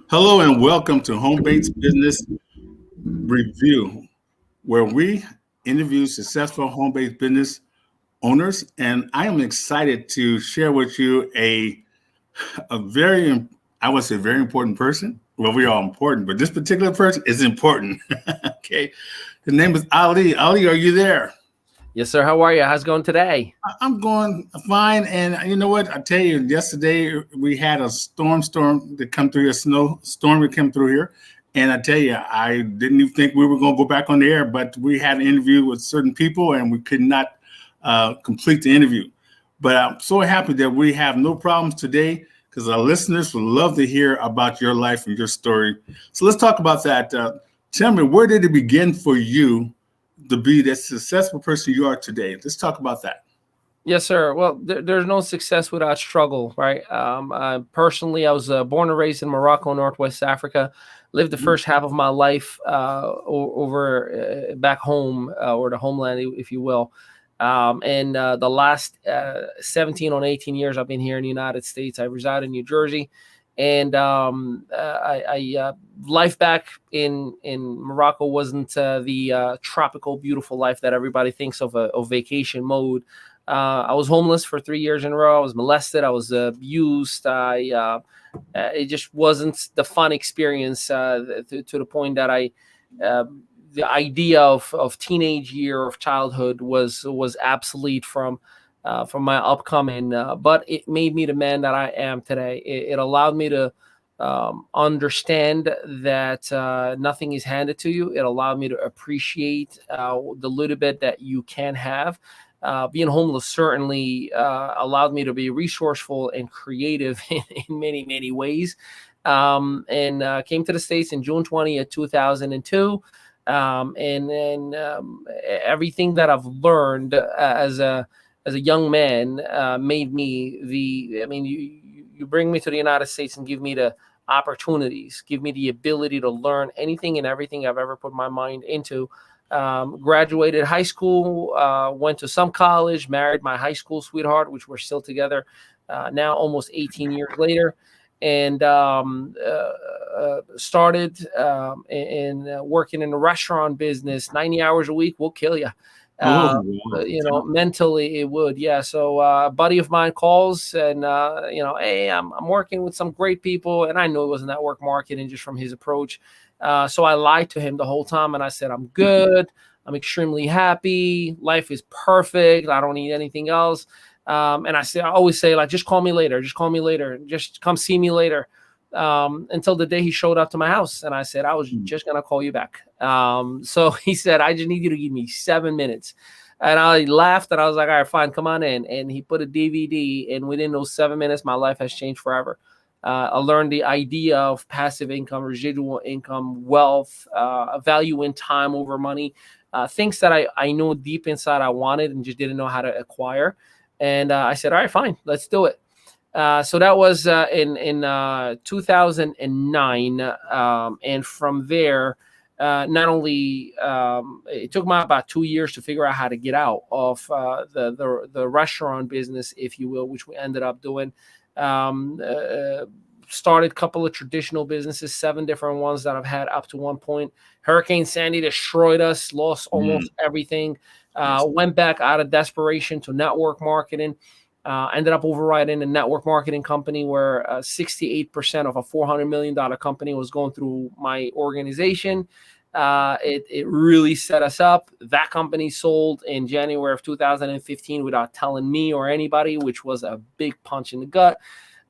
Hello and welcome to Home Based Business Review, where we interview successful home based business owners. And I am excited to share with you a very, I would say, very important person. Well, we are important, but this particular person is important. Okay. His name is Ali. Ali, are you there? Yes, sir. How are you? How's it going today? I'm going fine. And you know what? I tell you, yesterday we had a storm that come through here, snow storm that came through here. And I tell you, I didn't even think we were going to go back on the air, but we had an interview with certain people and we could not complete the interview. But I'm so happy that we have no problems today because our listeners would love to hear about your life and your story. So let's talk about that. Tell me, where did it begin for you to be the successful person you are today? Let's talk about that. Yes, sir. Well, there's no success without struggle, right? Personally, I was born and raised in Morocco, Northwest Africa. Lived the first half of my life over back home, or the homeland, if you will. And the last 17 or 18 years I've been here in the United States. I reside in New Jersey. And life back in Morocco wasn't the tropical, beautiful life that everybody thinks of vacation mode. I was homeless for 3 years in a row. I was molested. I was abused. It just wasn't the fun experience to the point that the idea of teenage year of childhood was obsolete from my upcoming. But it made me the man that I am today. It allowed me to understand that nothing is handed to you. It allowed me to appreciate the little bit that you can have. Being homeless certainly allowed me to be resourceful and creative in many, many ways. And came to the States in June 20th, 2002. And everything that I've learned as a young man made me I mean, you bring me to the United States and give me the opportunities, give me the ability to learn anything and everything I've ever put my mind into. Graduated high school, went to some college, married my high school sweetheart, which we're still together now almost 18 years later. And started in working in the restaurant business. 90 hours a week will kill you. Oh, Uh, wow. mentally it would. Yeah. So a buddy of mine calls and, hey, I'm working with some great people. And I knew it was network marketing just from his approach. So I lied to him the whole time. And I said, I'm good. I'm extremely happy. Life is perfect. I don't need anything else. And I always say, like, just call me later. Just call me later. Just come see me later. Until the day he showed up to my house. And I said, I was just going to call you back. So he said, I just need you to give me 7 minutes. And I laughed and I was like, all right, fine, come on in. And he put a DVD. And within those 7 minutes, my life has changed forever. I learned the idea of passive income, residual income, wealth, value in time over money, things that I know deep inside I wanted and just didn't know how to acquire. And I said, all right, fine, let's do it. So that was in 2009, and from there, not only it took me about 2 years to figure out how to get out of the restaurant business, if you will, which we ended up doing. Um, uh, Started a couple of traditional businesses, 7 different ones that I've had up to one point. Hurricane Sandy destroyed us, lost Mm, almost everything. yes. Went back out of desperation to network marketing. Ended up overriding a network marketing company where 68% of a $400 million company was going through my organization. It really set us up. That company sold in January of 2015 without telling me or anybody, which was a big punch in the gut.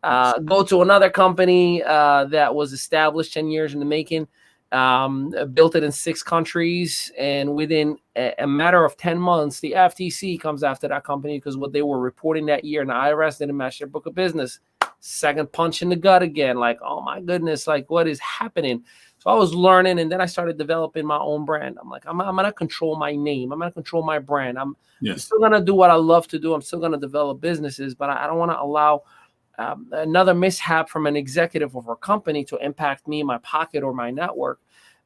Yes. Go to another company that was established 10 years in the making, built it in 6 countries. And within a matter of 10 months, the FTC comes after that company because what they were reporting that year and the IRS didn't match their book of business. Second punch in the gut again. Like, oh my goodness, like what is happening? So I was learning, and then I started developing my own brand. I'm like, I'm going to control my name. I'm going to control my brand. I'm Yes. still going to do what I love to do. I'm still going to develop businesses, but I don't want to allow another mishap from an executive of our company to impact me, my pocket, or my network.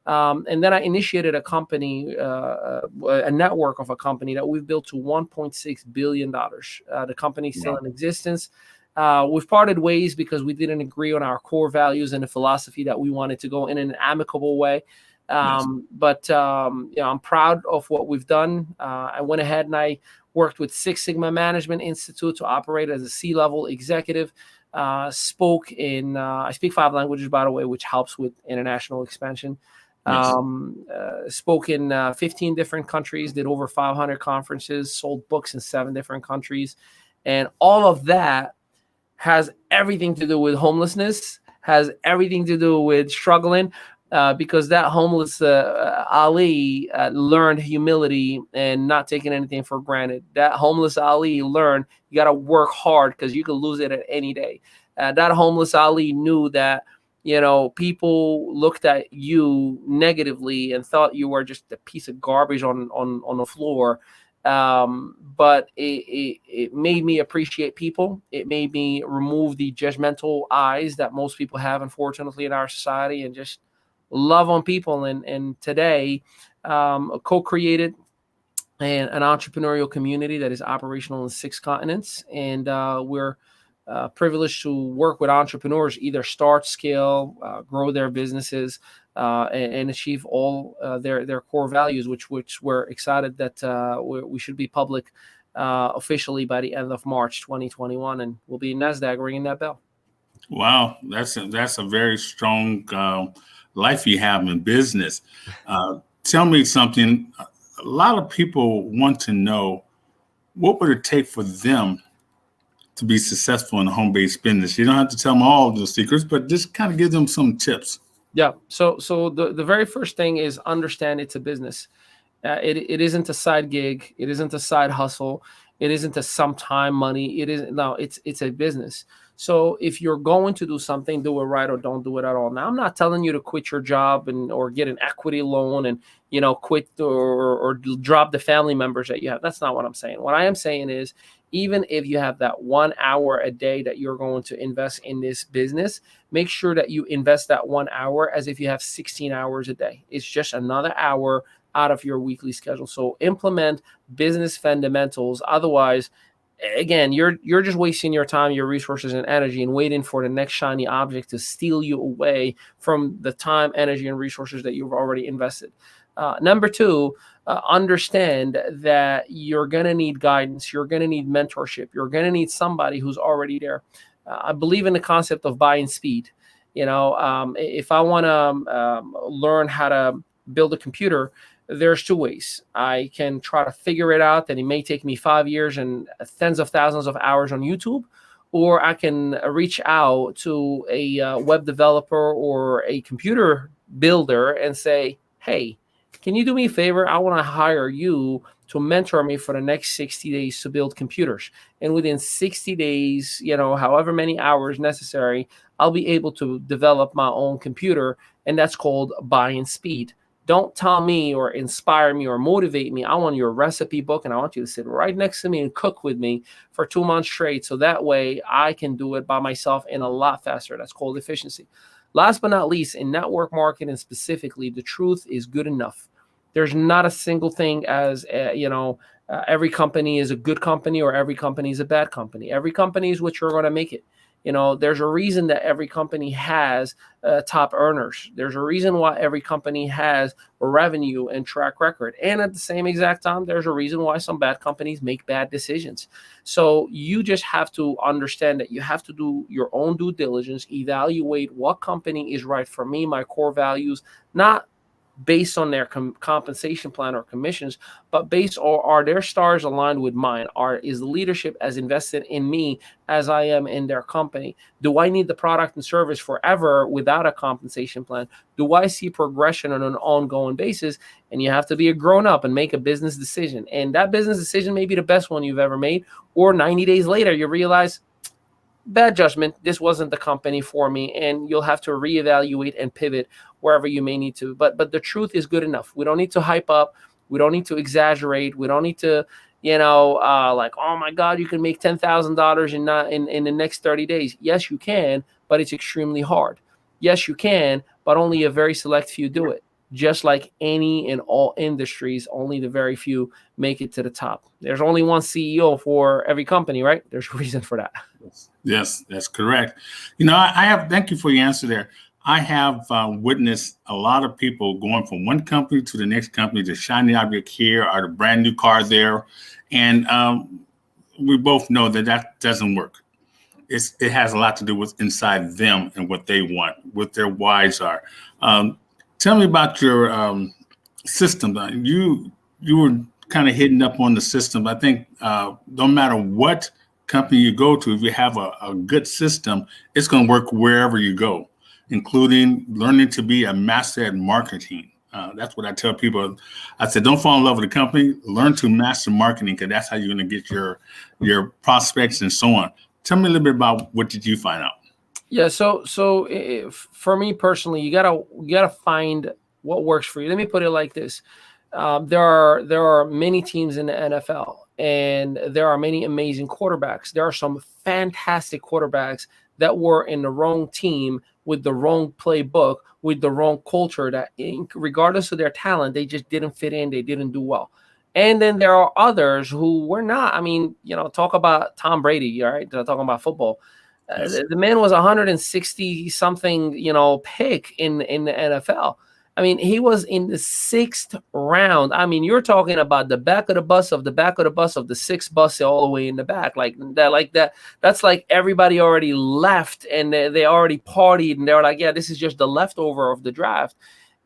And then I initiated a company, a network of a company that we've built to $1.6 billion. The company is still Wow. in existence. We've parted ways because we didn't agree on our core values and the philosophy that we wanted to go in an amicable way. Yes. But I'm proud of what we've done. I went ahead and I worked with Six Sigma Management Institute to operate as a C-level executive. I speak 5 languages, by the way, which helps with international expansion. Yes. Spoke in 15 different countries, did over 500 conferences, sold books in 7 different countries. And all of that has everything to do with homelessness, has everything to do with struggling, because that homeless Ali learned humility and not taking anything for granted. That homeless Ali learned you got to work hard because you could lose it at any day. That homeless Ali knew that, people looked at you negatively and thought you were just a piece of garbage on the floor. But it made me appreciate people. It made me remove the judgmental eyes that most people have, unfortunately, in our society, and just love on people. And today, co-created an entrepreneurial community that is operational in 6 continents. And we're privileged to work with entrepreneurs, either start, scale, grow their businesses, and achieve all their core values, which we're excited that we should be public officially by the end of March 2021, and we'll be in NASDAQ ringing that bell. Wow, that's a very strong life you have in business. Tell me something. A lot of people want to know, what would it take for them to be successful in a home-based business? You don't have to tell them all the secrets, but just kind of give them some tips. Yeah. So the very first thing is understand it's a business. It isn't a side gig. It isn't a side hustle. It isn't a sometime money. It's a business. So if you're going to do something, do it right or don't do it at all. Now, I'm not telling you to quit your job or get an equity loan and, quit or drop the family members that you have. That's not what I'm saying. What I am saying is, even if you have that 1 hour a day that you're going to invest in this business, make sure that you invest that 1 hour as if you have 16 hours a day. It's just another hour out of your weekly schedule. So implement business fundamentals. Otherwise, again, you're just wasting your time, your resources, and energy, and waiting for the next shiny object to steal you away from the time, energy, and resources that you've already invested. Number 2, understand that you're going to need guidance. You're going to need mentorship. You're going to need somebody who's already there. I believe in the concept of buying speed. If I want to learn how to build a computer, there's 2 ways. I can try to figure it out, and it may take me 5 years and tens of thousands of hours on YouTube, or I can reach out to a web developer or a computer builder and say, hey, can you do me a favor? I want to hire you to mentor me for the next 60 days to build computers. And within 60 days, however many hours necessary, I'll be able to develop my own computer. And that's called buying speed. Don't tell me or inspire me or motivate me. I want your recipe book, and I want you to sit right next to me and cook with me for 2 months straight. So that way I can do it by myself in a lot faster. That's called efficiency. Last but not least, in network marketing specifically, the truth is good enough. There's not a single thing as, every company is a good company or every company is a bad company. Every company is what you're going to make it. There's a reason that every company has top earners. There's a reason why every company has a revenue and track record. And at the same exact time, there's a reason why some bad companies make bad decisions. So you just have to understand that you have to do your own due diligence, evaluate what company is right for me, my core values, not based on their compensation plan or commissions, but based on, are their stars aligned with mine? Is the leadership as invested in me as I am in their company? Do I need the product and service forever without a compensation plan? Do I see progression on an ongoing basis? And you have to be a grown up and make a business decision. And that business decision may be the best one you've ever made. Or 90 days later, you realize, bad judgment, this wasn't the company for me, and you'll have to reevaluate and pivot wherever you may need to. But the truth is good enough. We don't need to hype up. We don't need to exaggerate. We don't need to, like, oh my God, you can make $10,000 in the next 30 days. Yes, you can, but it's extremely hard. Yes, you can, but only a very select few do it. just like any and all industries, only the very few make it to the top. There's only one CEO for every company, right? There's a reason for that. Yes, that's correct. I have, thank you for your answer there. I have witnessed a lot of people going from one company to the next company, the shiny object here or the brand new car there. And we both know that that doesn't work. It has a lot to do with inside them and what they want, what their whys are. Tell me about your system. You were kind of hitting up on the system. I think no matter what company you go to, if you have a good system, it's going to work wherever you go, including learning to be a master at marketing. That's what I tell people. I said, don't fall in love with the company. Learn to master marketing, because that's how you're going to get your prospects and so on. Tell me a little bit about what did you find out? Yeah, so for me personally, you gotta find what works for you. Let me put it like this: there are many teams in the NFL, and there are many amazing quarterbacks. There are some fantastic quarterbacks that were in the wrong team with the wrong playbook, with the wrong culture. That, regardless of their talent, they just didn't fit in. They didn't do well. And then there are others who were not. I mean, talk about Tom Brady, all right? Talking about football. Yes. The man was 160 something, pick in the NFL. I mean, he was in the 6th round. I mean, you're talking about the back of the bus of the back of the bus of the 6th bus all the way in the back, like that. That's like everybody already left and they already partied, and they're like, yeah, this is just the leftover of the draft.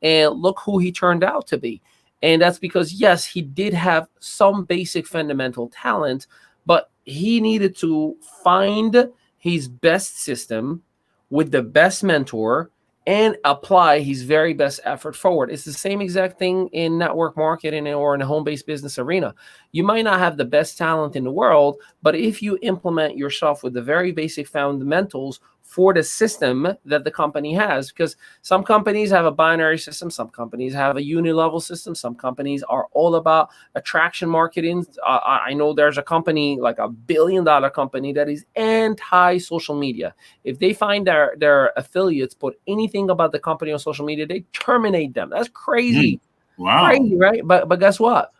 And look who he turned out to be. And that's because, yes, he did have some basic fundamental talent, but he needed to find his best system with the best mentor and apply his very best effort forward. It's the same exact thing in network marketing or in a home-based business arena. You might not have the best talent in the world, but if you implement yourself with the very basic fundamentals for the system that the company has, because some companies have a binary system, some companies have a uni-level system, some companies are all about attraction marketing. I know there's a company, like a $1 billion company, that is anti-social media. If they find their affiliates put anything about the company on social media, they terminate them. That's crazy. Wow. Crazy, right? But guess what?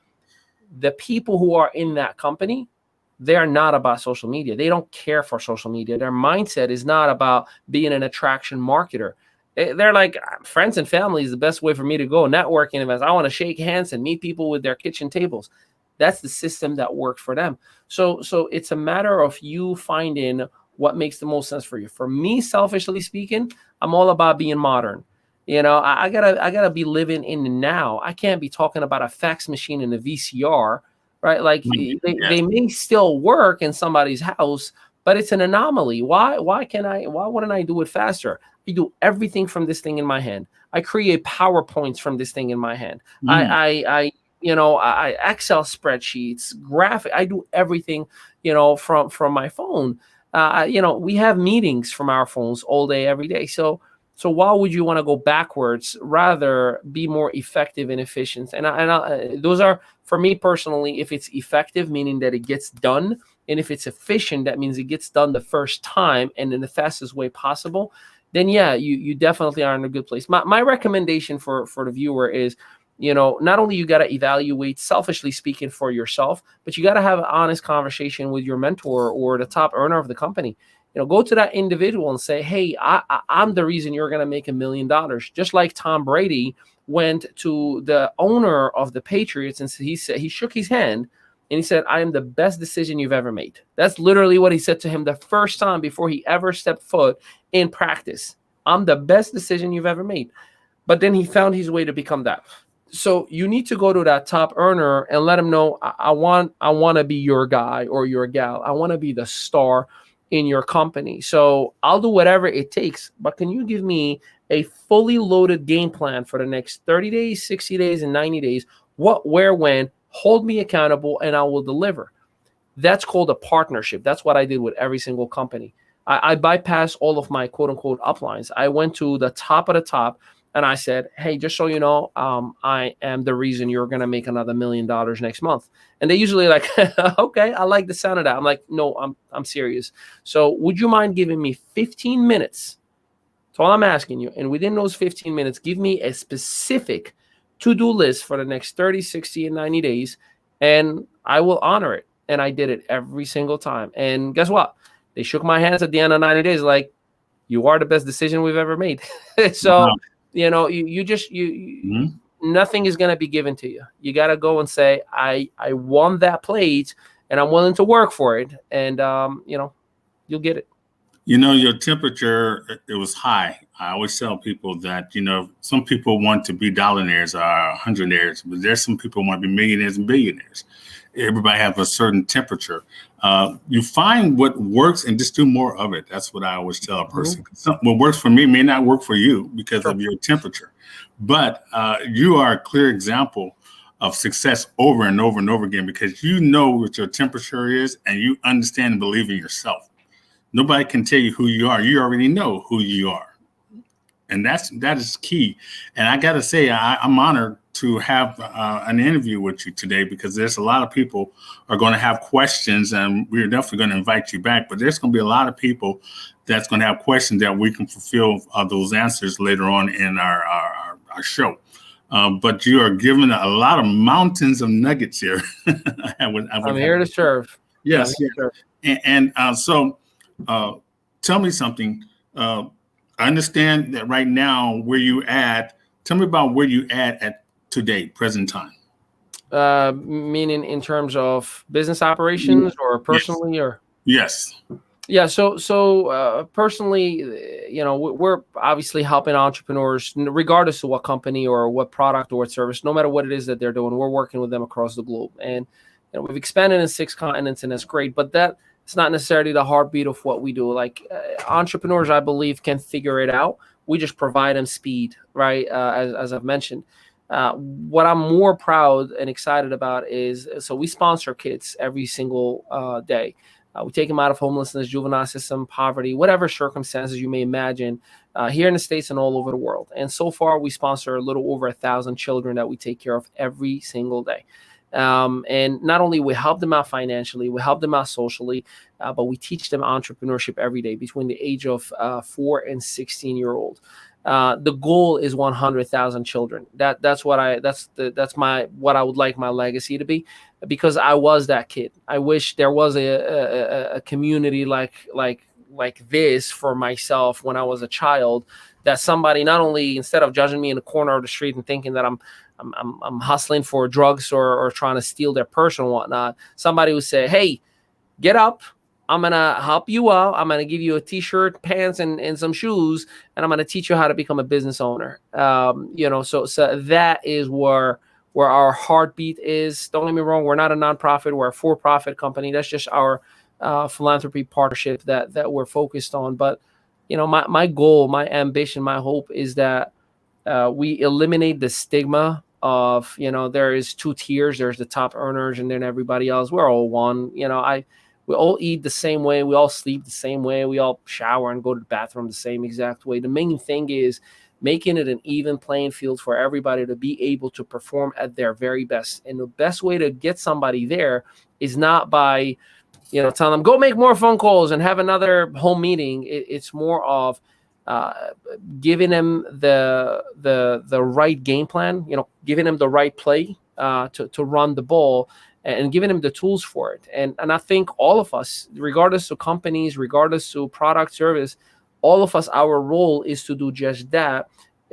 The people who are in that company, they are not about social media. They don't care for social media. Their mindset is not about being an attraction marketer. They're like, friends and family is the best way for me to go. Networking events, I want to shake hands and meet people with their kitchen tables. That's the system that worked for them. So it's a matter of you finding what makes the most sense for you. For me, selfishly speaking, I'm all about being modern. I gotta be living in the now. I can't be talking about a fax machine and a VCR, right? Like they may still work in somebody's house, but it's an anomaly. Why wouldn't I do it faster? I do everything from this thing in my hand. I create PowerPoints from this thing in my hand. I Excel spreadsheets, graphic. I do everything, from my phone. We have meetings from our phones all day, every day. So why would you want to go backwards? Rather be more effective and efficient. And those are, for me personally, if it's effective, meaning that it gets done, and if it's efficient, that means it gets done the first time and in the fastest way possible, then yeah, you definitely are in a good place. My recommendation for the viewer is, not only you got to evaluate, selfishly speaking, for yourself, but you got to have an honest conversation with your mentor or the top earner of the company. Go to that individual and say, hey, I'm the reason you're going to make $1 million. Just like Tom Brady went to the owner of the Patriots and he shook his hand and he said, I am the best decision you've ever made. That's literally what he said to him the first time before he ever stepped foot in practice. I'm the best decision you've ever made. But then he found his way to become that. So you need to go to that top earner and let him know, I want to be your guy or your gal. I want to be the star in your company. So I'll do whatever it takes, but can you give me a fully loaded game plan for the next 30 days, 60 days, and 90 days? What, where, when? Hold me accountable and I will deliver. That's called a partnership. That's what I did with every single company. I bypassed all of my quote unquote uplines. I went to the top of the top and I said, hey, just so you know, I am the reason you're going to make another $1 million next month. And they usually like, okay, I like the sound of that. I'm like, no, I'm serious. So would you mind giving me 15 minutes So all I'm asking you, and within those 15 minutes, give me a specific to-do list for the next 30, 60, and 90 days, and I will honor it. And I did it every single time. And guess what? They shook my hands at the end of 90 days like, you are the best decision we've ever made. So, Wow. you know, Mhm. nothing is going to be given to you. You got to go and say, I won that plate and I'm willing to work for it. And, you know, you'll get it. You know, your temperature, it was high. I always tell people that, you know, some people want to be dollionaires or hundredaires, but there's some people who want to be millionaires and billionaires. Everybody has a certain temperature. You find what works and just do more of it. That's what I always tell a person. What works for me may not work for you because Sure. of your temperature. But you are a clear example of success over and over and over again because you know what your temperature is and you understand and believe in yourself. Nobody can tell you who you are. You already know who you are. And that is key. And I got to say, I'm honored to have an interview with you today because there's a lot of people are going to have questions and we're definitely going to invite you back. But there's going to be a lot of people that's going to have questions that we can fulfill those answers later on in our show. But you are giving a lot of mountains of nuggets here. I'm here to serve. Yes. So tell me something. I understand that right now where you at. Tell me about where you at today, present time. Meaning in terms of business operations or personally, or Yes. yeah. So personally, you know, we're obviously helping entrepreneurs, regardless of what company or what product or what service, no matter what it is that they're doing. We're working with them across the globe, and you know, we've expanded in 6 continents, and that's great. But that it's not necessarily the heartbeat of what we do. Like entrepreneurs, I believe, can figure it out. We just provide them speed, right? As I've mentioned. What I'm more proud and excited about is, so we sponsor kids every single day. We take them out of homelessness, juvenile system, poverty, whatever circumstances you may imagine, here in the States and all over the world. And so far, we sponsor a little over 1,000 children that we take care of every single day. And not only we help them out financially, we help them out socially, but we teach them entrepreneurship every day between the age of 4 and 16-year-old. The goal is 100,000 children. That's what I would like my legacy to be, because I was that kid. I wish there was a community like this for myself when I was a child, that somebody not only, instead of judging me in the corner of the street and thinking that I'm hustling for drugs or trying to steal their purse and whatnot, somebody would say, hey, get up. I'm going to help you out. I'm going to give you a t-shirt, pants, and some shoes, and I'm going to teach you how to become a business owner. You know, so that is where our heartbeat is. Don't get me wrong. We're not a nonprofit. We're a for-profit company. That's just our philanthropy partnership that we're focused on. But, you know, my goal, my ambition, my hope is that we eliminate the stigma of, you know, there is 2 tiers. There's the top earners and then everybody else. We're all one. You know, we all eat the same way. We all sleep the same way. We all shower and go to the bathroom the same exact way. The main thing is making it an even playing field for everybody to be able to perform at their very best. And the best way to get somebody there is not by, you know, telling them, go make more phone calls and have another home meeting. It's more of giving them the right game plan, you know, giving them the right play to run the ball, and giving them the tools for it. And I think all of us, regardless of companies, regardless of product, service, all of us, our role is to do just that.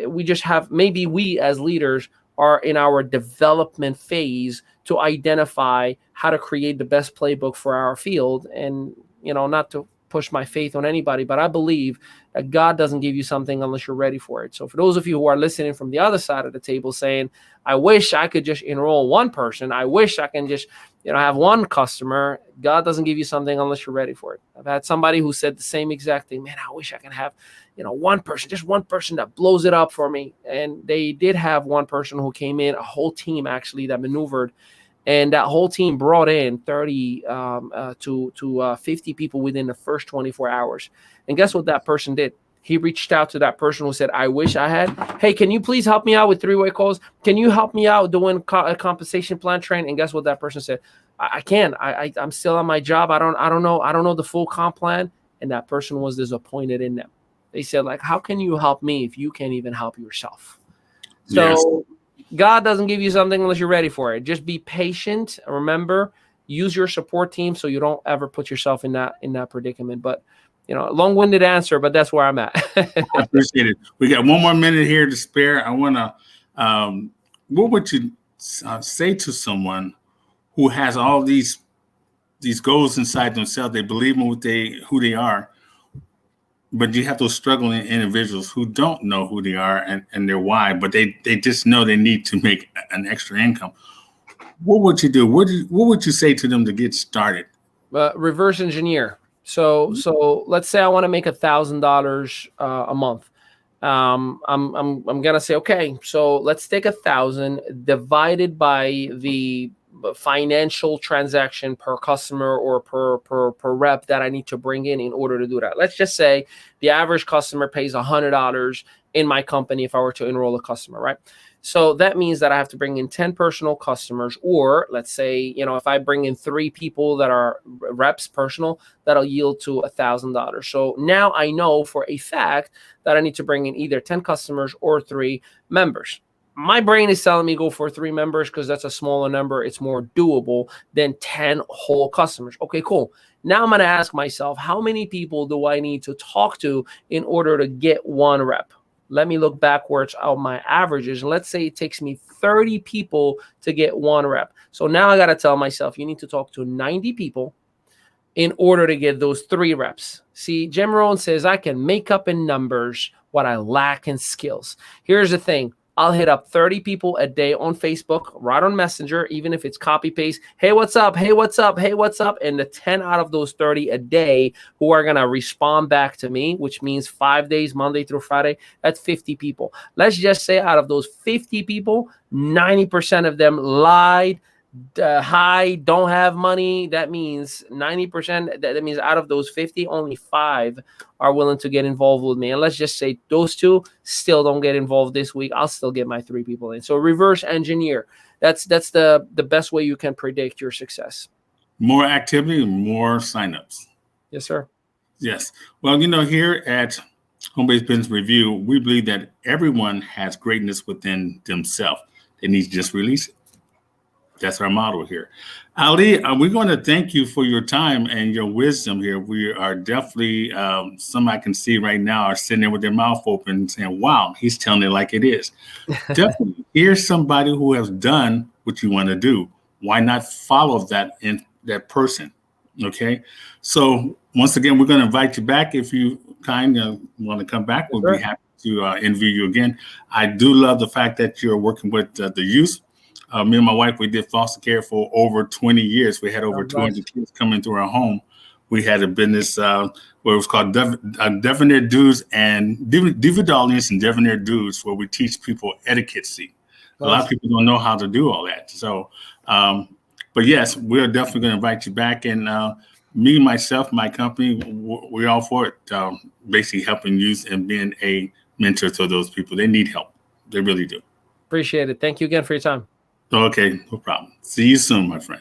We just have, maybe we as leaders are in our development phase to identify how to create the best playbook for our field. And, you know, not to push my faith on anybody, but I believe that God doesn't give you something unless you're ready for it. So for those of you who are listening from the other side of the table saying, I wish I could just enroll one person, I wish I can just, you know, have one customer, God doesn't give you something unless you're ready for it. I've had somebody who said the same exact thing. Man, I wish I can have, you know, one person, just one person that blows it up for me. And they did have one person who came in, a whole team actually that maneuvered. And that whole team brought in 30 to 50 people within the first 24 hours. And guess what that person did? He reached out to that person who said, I wish I had. Hey, can you please help me out with 3-way calls? Can you help me out doing a compensation plan training? And guess what that person said? I can. I'm still on my job. I don't know the full comp plan. And that person was disappointed in them. They said, like, how can you help me if you can't even help yourself? So God doesn't give you something unless you're ready for it. Just be patient. Remember, use your support team so you don't ever put yourself in that predicament. But long-winded answer, but that's where I'm at. I appreciate it. We got one more minute here to spare. I want to, what would you say to someone who has all these goals inside themselves? They believe in who they are, but you have those struggling individuals who don't know who they are and their why, but they just know they need to make an extra income. What would you do? What would you say to them to get started? Reverse engineer. So let's say I want to make $1,000 a month. I'm gonna say, okay, so let's take 1,000 divided by the financial transaction per customer or per rep that I need to bring in order to do that. Let's just say the average customer pays $100 in my company if I were to enroll a customer, right? So that means that I have to bring in 10 personal customers, or let's say, if I bring in 3 people that are reps personal, that'll yield to $1,000. So now I know for a fact that I need to bring in either 10 customers or 3 members. My brain is telling me go for 3 members because that's a smaller number. It's more doable than 10 whole customers. Okay, cool. Now I'm going to ask myself, how many people do I need to talk to in order to get 1 rep? Let me look backwards on my averages. And let's say it takes me 30 people to get 1 rep. So now I got to tell myself, you need to talk to 90 people in order to get those 3 reps. See, Jim Rohn says, I can make up in numbers what I lack in skills. Here's the thing. I'll hit up 30 people a day on Facebook, right on Messenger, even if it's copy paste. Hey, what's up? Hey, what's up? Hey, what's up? And the 10 out of those 30 a day who are going to respond back to me, which means 5 days, Monday through Friday, that's 50 people. Let's just say out of those 50 people, 90% of them lied, don't have money. That means 90%. That means out of those 50, only 5 are willing to get involved with me. And let's just say those 2 still don't get involved this week. I'll still get my 3 people in. So reverse engineer. That's the best way you can predict your success. More activity, more signups. Yes, sir. Yes. Well, here at Home-Based Business Review, we believe that everyone has greatness within themselves. They need to just release it. That's our model here. Ali, we're going to thank you for your time and your wisdom here. We are definitely, some I can see right now are sitting there with their mouth open saying, wow, he's telling it like it is. Definitely, here's somebody who has done what you want to do. Why not follow that person? Okay. So once again, we're going to invite you back. If you want to come back, we'll be happy to interview you again. I do love the fact that you're working with the youth. Me and my wife, we did foster care for over 20 years. We had over 200 kids coming through our home. We had a business where it was called Devonair Dudes and Dividalians and Devonair Dudes, where we teach people etiquette. A lot of people don't know how to do all that. So, but yes, we're definitely going to invite you back. And me, myself, my company, we're all for it. Basically helping youth and being a mentor to those people. They need help. They really do. Appreciate it. Thank you again for your time. Okay, no problem. See you soon, my friend.